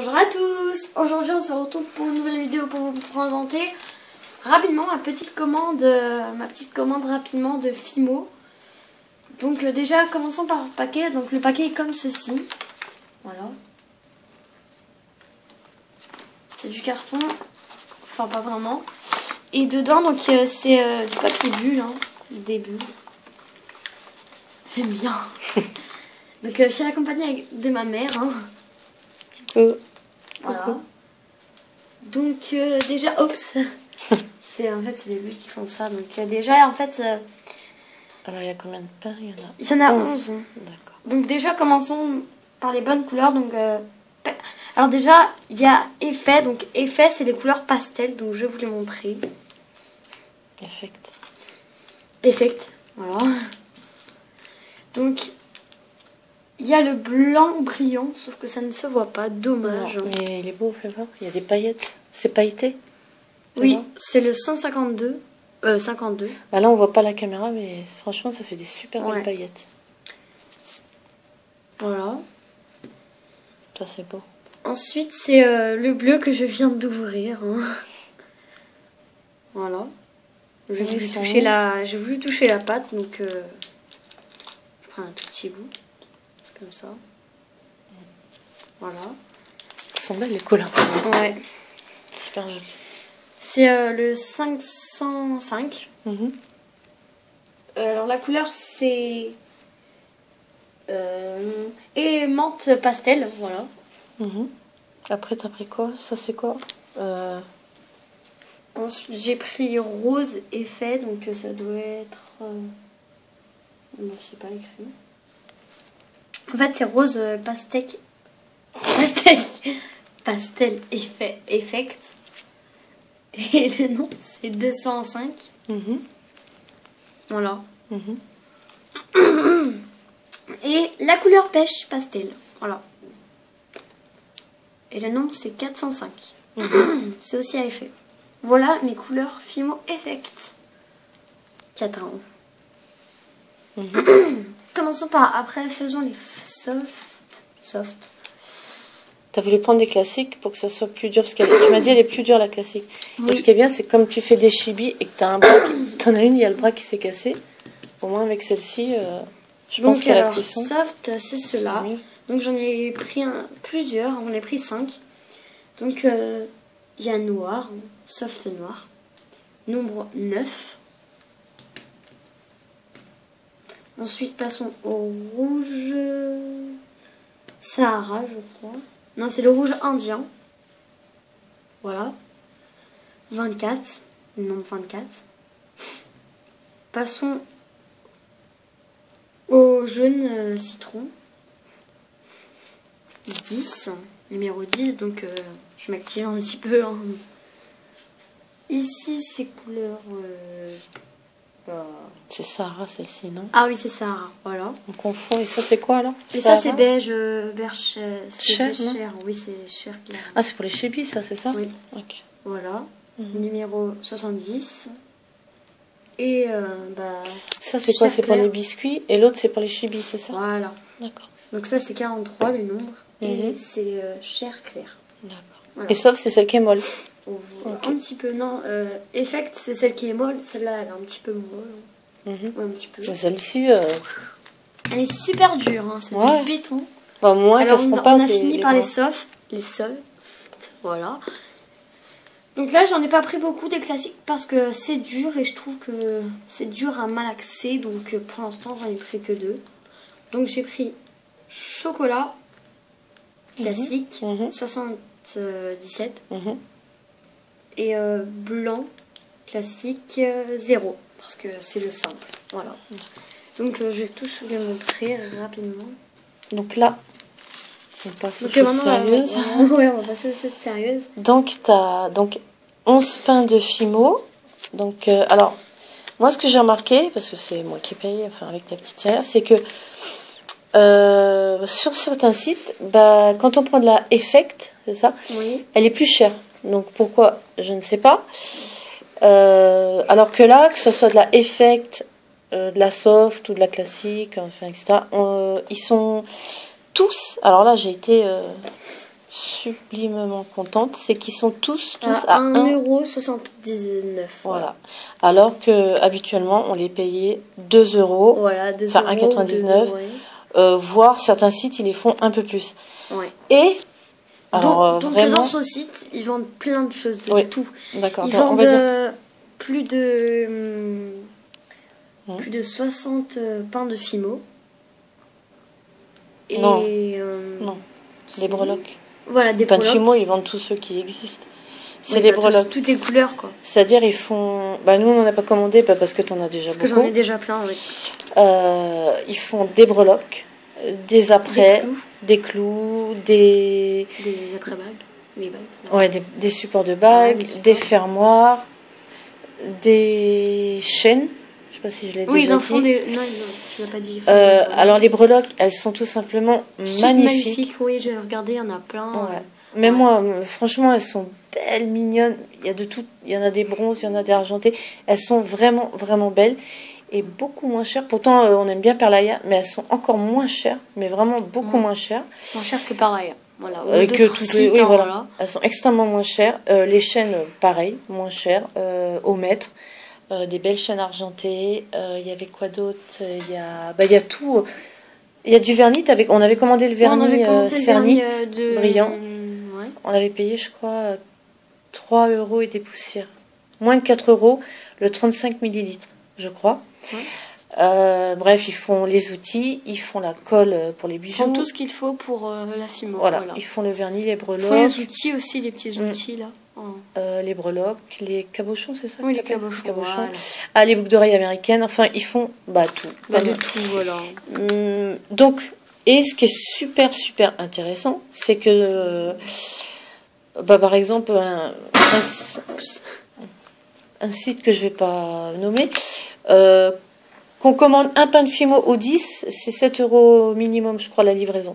Bonjour à tous. Aujourd'hui on se retrouve pour une nouvelle vidéo pour vous présenter rapidement ma petite commande rapidement de Fimo. Donc déjà commençons par le paquet. Donc le paquet est comme ceci. Voilà. C'est du carton. Enfin pas vraiment. Et dedans donc c'est du papier bulle, hein, des bulles. J'aime bien. Donc je suis accompagnée de ma mère. Hein. Voilà. Donc déjà, oups, c'est les bulles qui font ça. Donc déjà en fait. Alors il y a combien de paires? Il y en a 11. D'accord. Donc déjà commençons par les bonnes couleurs. Donc alors déjà il y a effet. Donc effet c'est les couleurs pastel. Donc je vais vous les montrer. Effect. Voilà. Donc il y a le blanc brillant, sauf que ça ne se voit pas, dommage. Non, mais il est beau, fais voir. Il y a des paillettes. C'est pailleté? Oui, c'est le 152. 52. Bah là, on voit pas la caméra, mais franchement, ça fait des super belles paillettes. Voilà. Ça, c'est beau. Ensuite, c'est le bleu que je viens d'ouvrir. Hein. Voilà. J'ai voulu toucher la pâte, donc je prends un tout petit bout. Comme ça. Voilà. Ils sont belles les couleurs. Ouais. Super joli. C'est le 505. Alors la couleur c'est et menthe pastel, voilà. Après t'as pris quoi? Ça c'est quoi? Ensuite j'ai pris rose effet, donc ça doit être je sais pas l'écrit. En fait, c'est rose pastel effect. Et le nom, c'est 205. Voilà. Et la couleur pêche pastel. Voilà. Et le nom, c'est 405. C'est aussi à effet. Voilà mes couleurs Fimo Effect. 4 ans. Commençons par après, faisons les soft. T'as voulu prendre des classiques pour que ça soit plus dur, parce que tu m'as dit elle est plus dure la classique. Oui. Et ce qui est bien, c'est comme tu fais des chibis et que t'as un bras, t'en as une, il y a le bras qui s'est cassé. Au moins avec celle-ci, je pense qu'à la cuisson. Soft, c'est cela. Donc j'en ai pris plusieurs, j'en ai pris 5. Donc il y a noir, soft noir, nombre 9. Ensuite, passons au rouge Sahara, je crois. Non, c'est le rouge indien. Voilà. 24. Le nombre 24. Passons au jaune citron. 10. Numéro 10. Donc, je m'active un petit peu. Hein. Ici, c'est couleur... C'est Sahara celle-ci, non? Ah oui, c'est Sahara, voilà. On confond. Et ça, c'est quoi alors? Et ça, c'est beige, cher, cher. Oui, c'est cher. Clair. Ah, c'est pour les chibis, ça, c'est ça? Oui. Ok. Voilà. Numéro 70. Et ça, c'est quoi? C'est pour les biscuits. Et l'autre, c'est pour les chibis, c'est ça? Voilà. D'accord. Donc ça, c'est 43 le nombre. Et c'est chair clair. D'accord. Voilà. Et sauf, c'est celle qui est molle. Un petit peu, non. Effect, c'est celle qui est molle. Celle-là, elle est un petit peu molle. Ouais, un petit peu. Celle-ci, elle est super dure, hein. C'est du béton. Bah, moins alors, on a fini par les soft. Voilà. Donc là, j'en ai pas pris beaucoup des classiques parce que c'est dur et je trouve que c'est dur à malaxer. Donc pour l'instant, j'en ai pris que 2. Donc j'ai pris chocolat classique 77 et blanc classique 0 parce que c'est le simple. Voilà. Donc je vais tous vous les montrer rapidement. Donc là, on passe aux choses sérieuses. Ouais, on va passer aux choses sérieuses. Donc tu as 11 pains de Fimo. Donc alors moi ce que j'ai remarqué, parce que c'est moi qui paye, enfin avec ta petite tiare, c'est que sur certains sites, quand on prend de la Effect, c'est ça, elle est plus chère. Donc pourquoi? Je ne sais pas. Alors que là, que ce soit de la Effect, de la soft ou de la classique, enfin, etc., ils sont tous... Alors là, j'ai été sublimement contente, c'est qu'ils sont tous à 1,79 €. Voilà. Alors que habituellement, on les payait 2 €, voilà, 2 enfin 1,99 €, voire certains sites, ils les font un peu plus. Ouais. Et alors, donc vraiment... dans ce site, ils vendent plein de choses, de tout. D'accord. Ils vendent plus de 60 pains de Fimo. Et non, des breloques. Voilà, des pains de breloques. Fimo, ils vendent tous ceux qui existent. C'est des breloques. Toutes les couleurs, quoi. C'est-à-dire, ils font... Bah, nous, on n'en a pas commandé parce que tu en as déjà beaucoup. Parce que j'en ai déjà plein, oui. Ils font des breloques, des apprêts, des clous, des après-bagues. Les bagues. Ouais, des supports de bagues, des fermoirs, des chaînes. Je sais pas si je l'ai déjà dit. Oui, ils en font des... Non, tu l'as pas dit. Alors, les breloques, elles sont tout simplement magnifiques. Oui, j'ai regardé, il y en a plein. Ouais. Mais moi, franchement, elles sont belles, mignonnes. Il y a de tout. Il y en a des bronzes, il y en a des argentés. Elles sont vraiment, vraiment belles. Et beaucoup moins chères. Pourtant, on aime bien Perlaya, mais elles sont encore moins chères. Mais vraiment beaucoup moins chères. Moins chères que Perlaya. Voilà. Que toutes les... Oui, voilà. Elles sont extrêmement moins chères. Les chaînes, pareil, moins chères. Au mètre. Des belles chaînes argentées. Il y avait quoi d'autre? Il y a tout. Il y a du vernis. On avait commandé le vernis Cernit brillant. Ouais. On avait payé, je crois, 3 € et des poussières. Moins de 4 €, le 35 millilitres, je crois. Ouais. Bref, ils font les outils, ils font la colle pour les bijoux. Ils font tout ce qu'il faut pour la Fimo. Voilà, ils font le vernis, les breloques. Ils font les outils aussi, les petits outils là. Les breloques, les cabochons, c'est ça? Oui, les cabochons. Voilà. Ah, les boucles d'oreilles américaines. Enfin, ils font tout. De tout, voilà. Donc, et ce qui est super, super intéressant, c'est que, par exemple, un site que je vais pas nommer, qu'on commande un pain de Fimo au 10, c'est 7 € minimum, je crois, la livraison.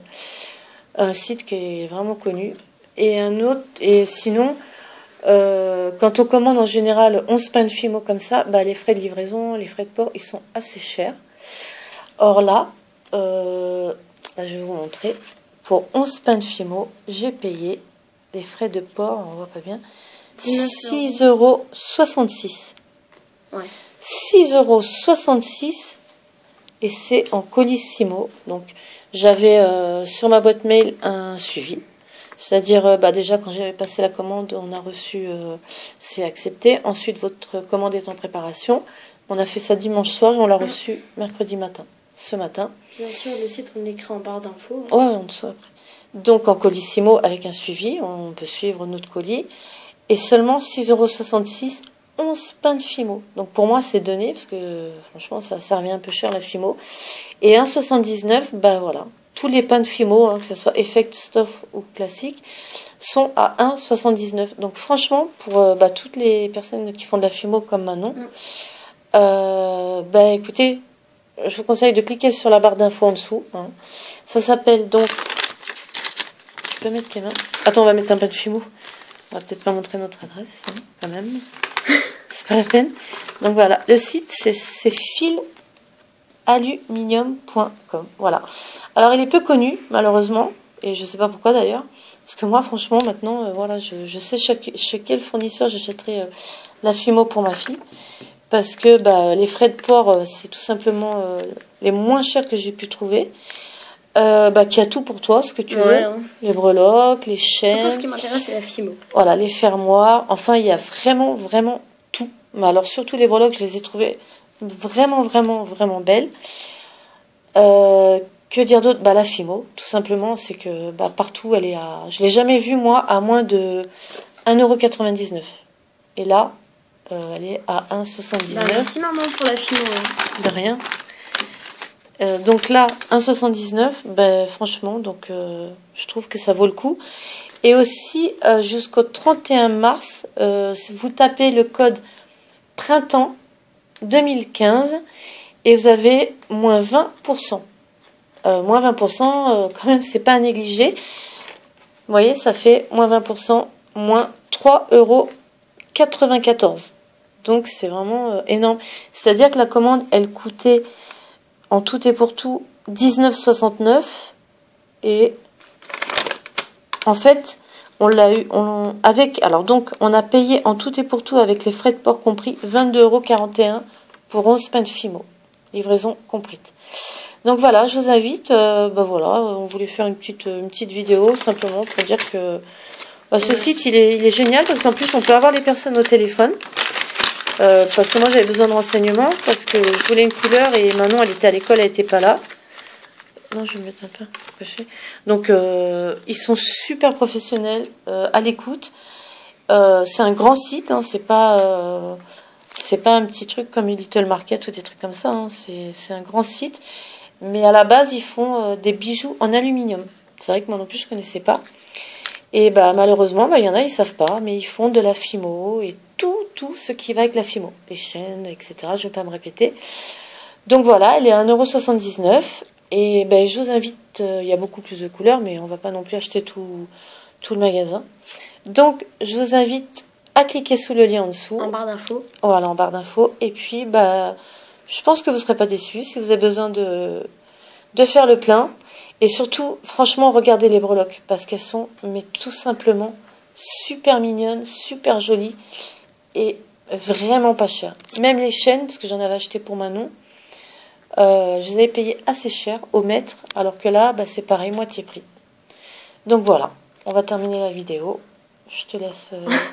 Un site qui est vraiment connu. Et un autre, et sinon, quand on commande en général 11 pains de Fimo comme ça, les frais de livraison, les frais de port, ils sont assez chers. Or là, je vais vous montrer. Pour 11 pains de Fimo, j'ai payé les frais de port, on voit pas bien, 6,66 €. Ouais. 6,66 € et c'est en colissimo. Donc j'avais sur ma boîte mail un suivi. C'est-à-dire, déjà, quand j'ai passé la commande, on a reçu, c'est accepté. Ensuite, votre commande est en préparation. On a fait ça dimanche soir et on l'a reçu mercredi matin. Ce matin. Bien sûr, le site, on l'écrit en barre d'infos. Ouais, en dessous après. Donc, en colissimo, avec un suivi, on peut suivre notre colis. Et seulement 6,66 €, 11 pains de Fimo. Donc, pour moi, c'est donné, parce que, franchement, ça revient un peu cher, la Fimo. Et 1,79 €, voilà. Tous les pains de Fimo, que ce soit Effect, Stuff ou classique, sont à 1,79 €. Donc franchement, pour toutes les personnes qui font de la Fimo comme Manon, écoutez, je vous conseille de cliquer sur la barre d'infos en dessous. Ça s'appelle donc... Je peux mettre les mains. Attends, on va mettre un pain de Fimo. On va peut-être pas montrer notre adresse, quand même. C'est pas la peine. Donc voilà, le site, c'est filaluminium.com. Voilà. Alors, il est peu connu, malheureusement, et je ne sais pas pourquoi d'ailleurs, parce que moi, franchement, maintenant, je sais chez quel fournisseur j'achèterai la Fimo pour ma fille, parce que les frais de port, c'est tout simplement les moins chers que j'ai pu trouver, qui a tout pour toi, ce que tu veux, les breloques, les chaînes. Surtout, ce qui m'intéresse, c'est la Fimo. Voilà, les fermoirs, enfin, il y a vraiment, vraiment tout. Mais alors, surtout les breloques, je les ai trouvées vraiment, vraiment, vraiment belles. Que dire d'autre? La Fimo, tout simplement, c'est que partout, elle est à... Je l'ai jamais vue, moi, à moins de 1,99 €. Et là, elle est à 1,79 €. Merci maman pour la Fimo. De rien. Donc là, 1,79 €, franchement, donc je trouve que ça vaut le coup. Et aussi, jusqu'au 31 mars, si vous tapez le code printemps 2015 et vous avez moins 20%. Moins 20%, quand même, c'est pas à négliger. Vous voyez, ça fait moins 20%, moins 3,94 €. Donc, c'est vraiment énorme. C'est-à-dire que la commande, elle coûtait, en tout et pour tout, 19,69 € et En fait, on l'a eu alors donc on a payé en tout et pour tout avec les frais de port compris 22,41 € pour 11 pains de Fimo, livraison comprise. Donc voilà, je vous invite, voilà, on voulait faire une petite vidéo simplement pour dire que ce site il est génial parce qu'en plus on peut avoir les personnes au téléphone. Parce que moi j'avais besoin de renseignements parce que je voulais une couleur et Manon elle était à l'école, elle était pas là. Non, je vais me mettre un peu caché. Donc ils sont super professionnels, à l'écoute. C'est un grand site, hein, c'est pas un petit truc comme une Little Market ou des trucs comme ça. Hein, c'est un grand site, mais à la base ils font des bijoux en aluminium. C'est vrai que moi non plus je connaissais pas. Et malheureusement, il y en a, ils savent pas, mais ils font de la Fimo et tout ce qui va avec la Fimo. Les chaînes, etc. Je vais pas me répéter. Donc voilà, elle est à 1,79 €. Et je vous invite, il y a beaucoup plus de couleurs, mais on va pas non plus acheter tout le magasin. Donc, je vous invite à cliquer sous le lien en dessous. En barre d'infos. Voilà, en barre d'infos. Et puis, je pense que vous ne serez pas déçus si vous avez besoin de faire le plein. Et surtout, franchement, regardez les breloques parce qu'elles sont, mais tout simplement, super mignonnes, super jolies et vraiment pas chères. Même les chaînes, parce que j'en avais acheté pour Manon, je les avais payées assez cher au mètre, alors que là, c'est pareil, moitié prix. Donc voilà, on va terminer la vidéo. Je te laisse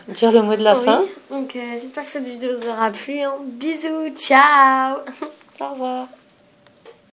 dire le mot de la fin. Donc j'espère que cette vidéo vous aura plu. Hein. Bisous, ciao. Au revoir.